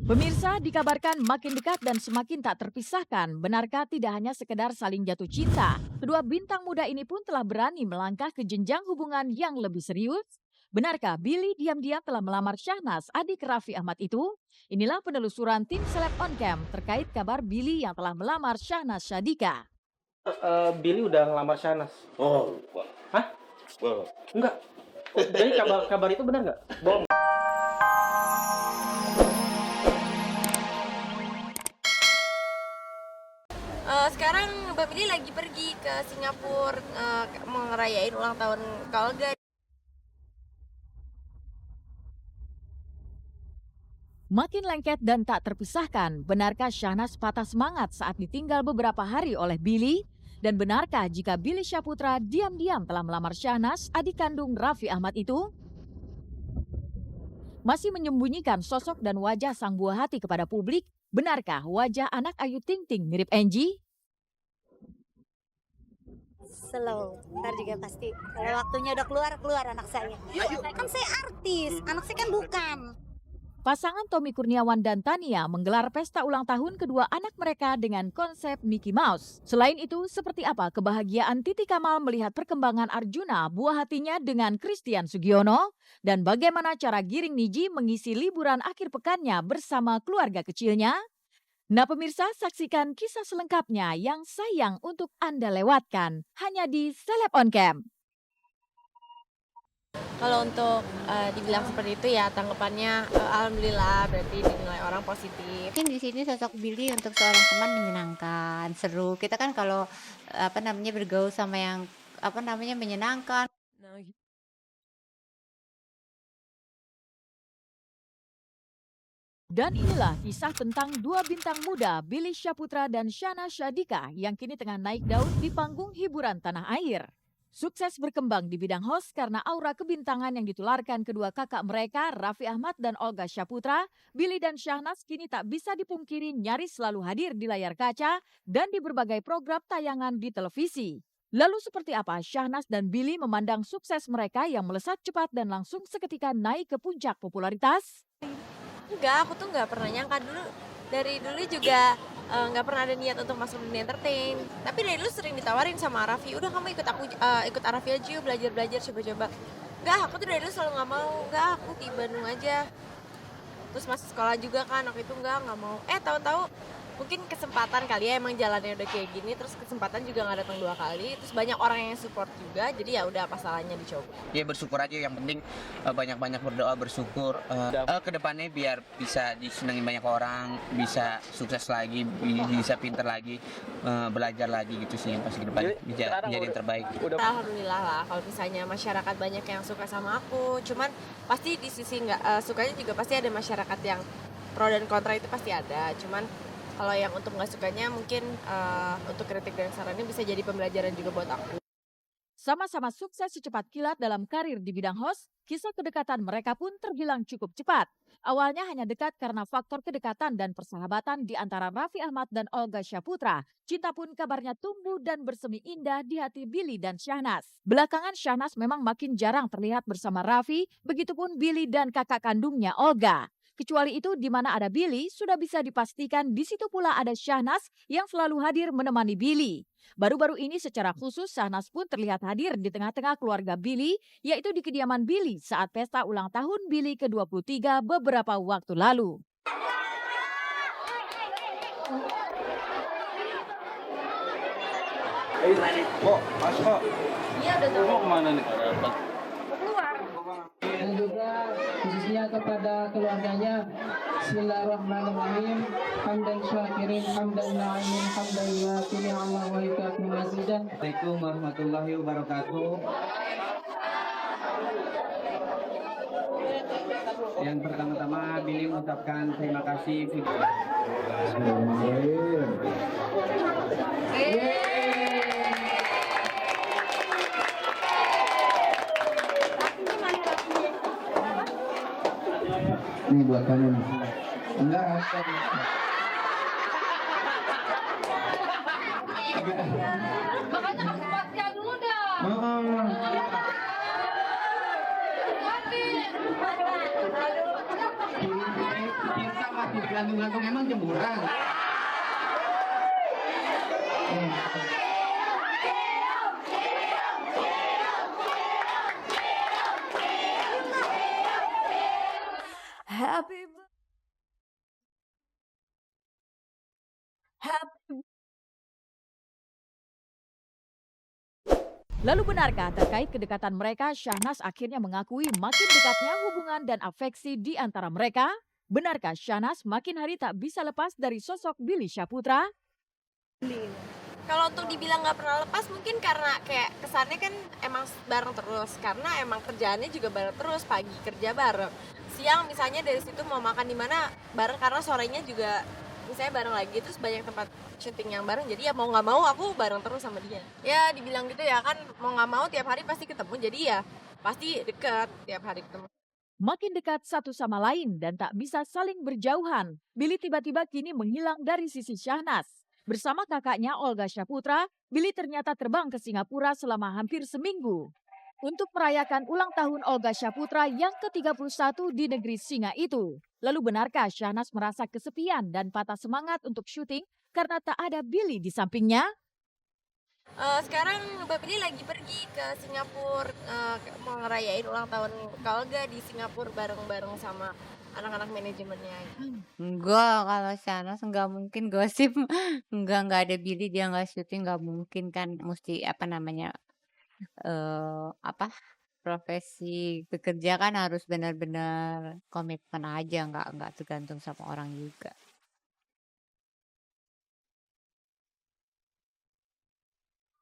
Pemirsa dikabarkan makin dekat dan semakin tak terpisahkan. Benarkah tidak hanya sekedar saling jatuh cinta? Kedua bintang muda ini pun telah berani melangkah ke jenjang hubungan yang lebih serius. Benarkah Billy diam-diam telah melamar Syahnas, adik Raffi Ahmad itu? Inilah penelusuran tim Seleb On Cam terkait kabar Billy yang telah melamar Syahnas Syadika. Billy udah ngelamar Shahnaz. Oh, Hah? wah. Enggak. Jadi kabar itu benar nggak? Bohong. Sekarang Mbak Billy lagi pergi ke Singapura mau ngerayain ulang tahun Kak Olga. Makin lengket dan tak terpisahkan, benarkah Syahnas patah semangat saat ditinggal beberapa hari oleh Billy? Dan benarkah jika Billy Syahputra diam-diam telah melamar Syahnas, adik kandung Raffi Ahmad itu? Masih menyembunyikan sosok dan wajah sang buah hati kepada publik, benarkah wajah anak Ayu Ting Ting mirip Angie? Slow, ntar juga pasti. Kalau waktunya udah keluar anak saya. Kan saya artis, anak saya kan bukan. Pasangan Tommy Kurniawan dan Tania menggelar pesta ulang tahun kedua anak mereka dengan konsep Mickey Mouse. Selain itu, seperti apa kebahagiaan Titi Kamal melihat perkembangan Arjuna, buah hatinya dengan Christian Sugiono? Dan bagaimana cara Giring Niji mengisi liburan akhir pekannya bersama keluarga kecilnya? Nah pemirsa, saksikan kisah selengkapnya yang sayang untuk Anda lewatkan hanya di Seleb On Cam. Kalau untuk dibilang seperti itu ya tanggapannya alhamdulillah berarti dinilai orang positif. Mungkin di sini sosok Billy untuk seorang teman menyenangkan, seru. Kita kan kalau bergaul sama yang menyenangkan. Dan inilah kisah tentang dua bintang muda, Billy Syahputra dan Syahnas Syadika yang kini tengah naik daun di panggung hiburan tanah air. Sukses berkembang di bidang host karena aura kebintangan yang ditularkan kedua kakak mereka, Raffi Ahmad dan Olga Syahputra, Billy dan Syahnas kini tak bisa dipungkiri nyaris selalu hadir di layar kaca dan di berbagai program tayangan di televisi. Lalu seperti apa Syahnas dan Billy memandang sukses mereka yang melesat cepat dan langsung seketika naik ke puncak popularitas? Enggak, aku tuh nggak pernah nyangka dari dulu juga nggak pernah ada niat untuk masuk dunia entertain. Tapi dari dulu sering ditawarin sama Raffi, udah kamu ikut Raffi aja yuk, belajar coba-coba. Enggak, aku tuh dari dulu selalu nggak mau. Enggak, aku di Bandung aja. Terus masih sekolah juga kan, waktu itu nggak mau. Tahu-tahu mungkin kesempatan kali ya, emang jalannya udah kayak gini, terus kesempatan juga nggak datang 2 kali, terus banyak orang yang support juga, jadi ya udah apa salahnya dicoba. Ya bersyukur aja, yang penting banyak-banyak berdoa, bersyukur ke depannya biar bisa disenangi banyak orang, bisa sukses lagi, bisa pinter lagi, belajar lagi gitu sih, yang pasti ke depannya bisa jadi yang terbaik. Alhamdulillah lah kalau misalnya masyarakat banyak yang suka sama aku, cuman pasti di sisi nggak sukanya juga pasti ada masyarakat yang pro dan kontra, itu pasti ada, cuman kalau yang untuk nggak sukanya mungkin untuk kritik dan sarannya bisa jadi pembelajaran juga buat aku. Sama-sama sukses secepat kilat dalam karir di bidang host, kisah kedekatan mereka pun terbilang cukup cepat. Awalnya hanya dekat karena faktor kedekatan dan persahabatan di antara Raffi Ahmad dan Olga Syahputra. Cinta pun kabarnya tumbuh dan bersemi indah di hati Billy dan Syahnas. Belakangan Syahnas memang makin jarang terlihat bersama Raffi, begitupun Billy dan kakak kandungnya Olga. Kecuali itu di mana ada Billy, sudah bisa dipastikan di situ pula ada Syahnas yang selalu hadir menemani Billy. Baru-baru ini secara khusus Syahnas pun terlihat hadir di tengah-tengah keluarga Billy, yaitu di kediaman Billy saat pesta ulang tahun Billy ke-23 beberapa waktu lalu. Kok, Mas kok? Iya udah tahu. Mau kemana nih? Dan juga khususnya kepada keluarganya. Bismillahirrahmanirrahim. Hamdan syakirin, hamdan na'imin, hamdan yakini Allah wa yukafi mazidan. Assalamualaikum warahmatullahi wabarakatuh. Yang pertama-tama Billy mengucapkan terima kasih. Ini buat kamu nih. Enggak, makanya kasih pastian dulu dah. Cinta Rafi, gantung-gantung emang jemuran. Happy bir- Happy Lalu benarkah terkait kedekatan mereka, Syahnas akhirnya mengakui makin dekatnya hubungan dan afeksi di antara mereka? Benarkah Syahnas makin hari tak bisa lepas dari sosok Billy Syahputra? Kalau untuk dibilang nggak pernah lepas mungkin karena kayak kesannya kan emang bareng terus, karena emang kerjaannya juga bareng terus, pagi kerja bareng, siang misalnya dari situ mau makan di mana bareng, karena sorenya juga misalnya bareng lagi, terus banyak tempat syuting yang bareng, jadi ya mau nggak mau aku bareng terus sama dia. Ya dibilang gitu ya kan, mau nggak mau tiap hari pasti ketemu, jadi ya pasti deket tiap hari ketemu. Makin dekat satu sama lain dan tak bisa saling berjauhan, Billy tiba-tiba kini menghilang dari sisi Syahnas. Bersama kakaknya Olga Syahputra, Billy ternyata terbang ke Singapura selama hampir seminggu untuk merayakan ulang tahun Olga Syahputra yang ke-31 di negeri Singa itu. Lalu benarkah Syahnas merasa kesepian dan patah semangat untuk syuting karena tak ada Billy di sampingnya? Sekarang Mbak Billy lagi pergi ke Singapura, mau ngerayain ulang tahun Kak Olga di Singapura bareng-bareng sama anak-anak manajemennya. Enggak, kalau Shanas nggak mungkin gosip. Nggak ada Billy dia nggak syuting, nggak mungkin kan. Mesti apa namanya, apa, profesi bekerja kan harus benar-benar komitmen aja, nggak tergantung sama orang juga.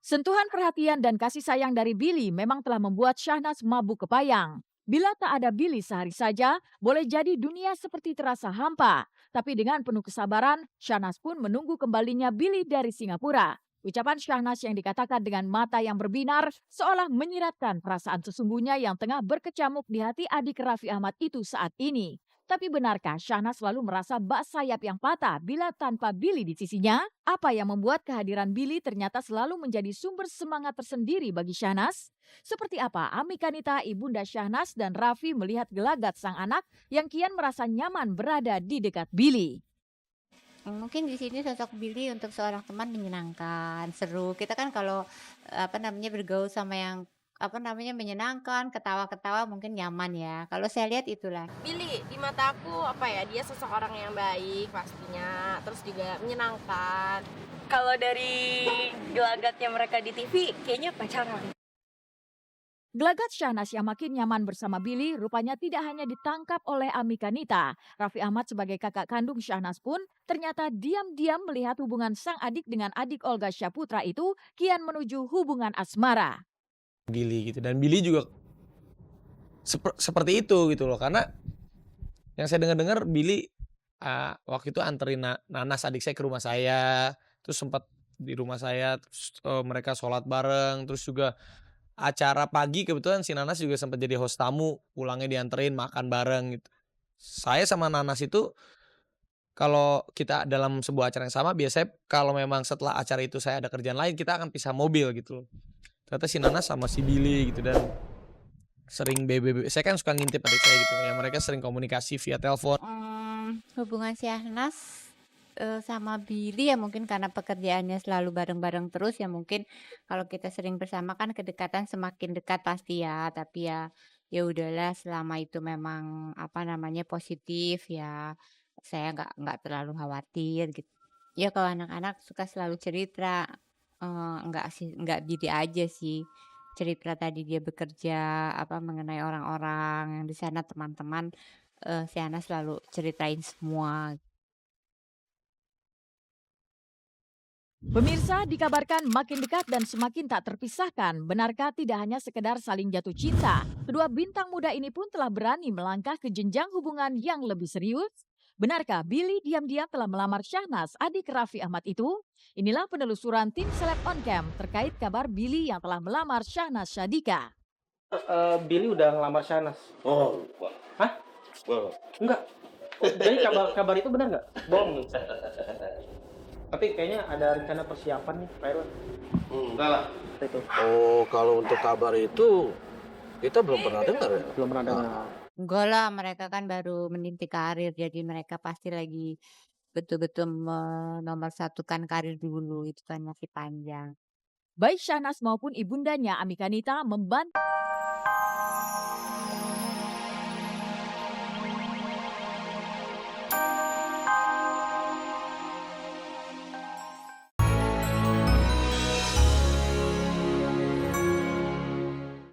Sentuhan perhatian dan kasih sayang dari Billy memang telah membuat Syahnas mabuk kepayang. Bila tak ada Billy sehari saja, boleh jadi dunia seperti terasa hampa. Tapi dengan penuh kesabaran, Syahnas pun menunggu kembalinya Billy dari Singapura. Ucapan Syahnas yang dikatakan dengan mata yang berbinar seolah menyiratkan perasaan sesungguhnya yang tengah berkecamuk di hati adik Raffi Ahmad itu saat ini. Tapi benarkah Syahnas selalu merasa bak sayap yang patah bila tanpa Billy di sisinya? Apa yang membuat kehadiran Billy ternyata selalu menjadi sumber semangat tersendiri bagi Syahnas? Seperti apa Amika Nita, ibunda Syahnas dan Raffi melihat gelagat sang anak yang kian merasa nyaman berada di dekat Billy? Mungkin di sini sosok Billy untuk seorang teman menyenangkan, seru. Kita kan kalau apa namanya bergaul sama yang apa namanya menyenangkan, ketawa-ketawa mungkin nyaman ya. Kalau saya lihat itulah. Billy di mata aku apa ya, dia sosok orang yang baik pastinya, terus juga menyenangkan. Kalau dari gelagatnya mereka di TV, kayaknya pacaran. Gelagat Syahnas yang makin nyaman bersama Billy rupanya tidak hanya ditangkap oleh Amika Nita. Raffi Ahmad sebagai kakak kandung Syahnas pun ternyata diam-diam melihat hubungan sang adik dengan adik Olga Syahputra itu kian menuju hubungan asmara. Billy gitu, dan Billy juga seperti itu gitu loh, karena yang saya dengar Billy waktu itu anterin Nanas adik saya ke rumah saya, terus sempat di rumah saya, terus mereka sholat bareng, terus juga acara pagi kebetulan si Nanas juga sempat jadi host tamu, pulangnya dianterin makan bareng gitu. Saya sama Nanas itu kalau kita dalam sebuah acara yang sama, biasanya kalau memang setelah acara itu saya ada kerjaan lain, kita akan pisah mobil gitu loh. Ternyata si Nanas sama si Billy gitu, dan sering BBB. Saya kan suka ngintip adik saya gitu ya, mereka sering komunikasi via telepon. Hubungan Syahnas sama Billy ya mungkin karena pekerjaannya selalu bareng-bareng terus ya, mungkin kalau kita sering bersama kan kedekatan semakin dekat pasti ya, tapi ya udahlah selama itu memang apa namanya positif ya, saya nggak terlalu khawatir gitu. Ya kalau anak-anak suka selalu cerita, nggak Billy aja sih, cerita tadi dia bekerja apa mengenai orang-orang yang di sana, teman-teman, Syahnas selalu ceritain semua. Pemirsa, dikabarkan makin dekat dan semakin tak terpisahkan. Benarkah tidak hanya sekedar saling jatuh cinta? Kedua bintang muda ini pun telah berani melangkah ke jenjang hubungan yang lebih serius? Benarkah Billy diam-diam telah melamar Syahnas, adik Raffi Ahmad itu? Inilah penelusuran tim Seleb On Cam terkait kabar Billy yang telah melamar Syahnas Syadika. Billy udah ngelamar Syahnas. Oh, Hah? Wah. Enggak. Jadi kabar itu benar nggak? Bohong. Tapi kayaknya ada rencana persiapan nih, Pak Irwan. Enggak lah. Itu. Oh, kalau untuk kabar itu kita belum pernah dengar ya. Belum pernah dengar. Enggak lah, mereka kan baru meniti karir, jadi mereka pasti lagi betul-betul menomorsatukan karir dulu, itu kan masih panjang. Baik Syahnas maupun ibundanya Ami Kanita membantu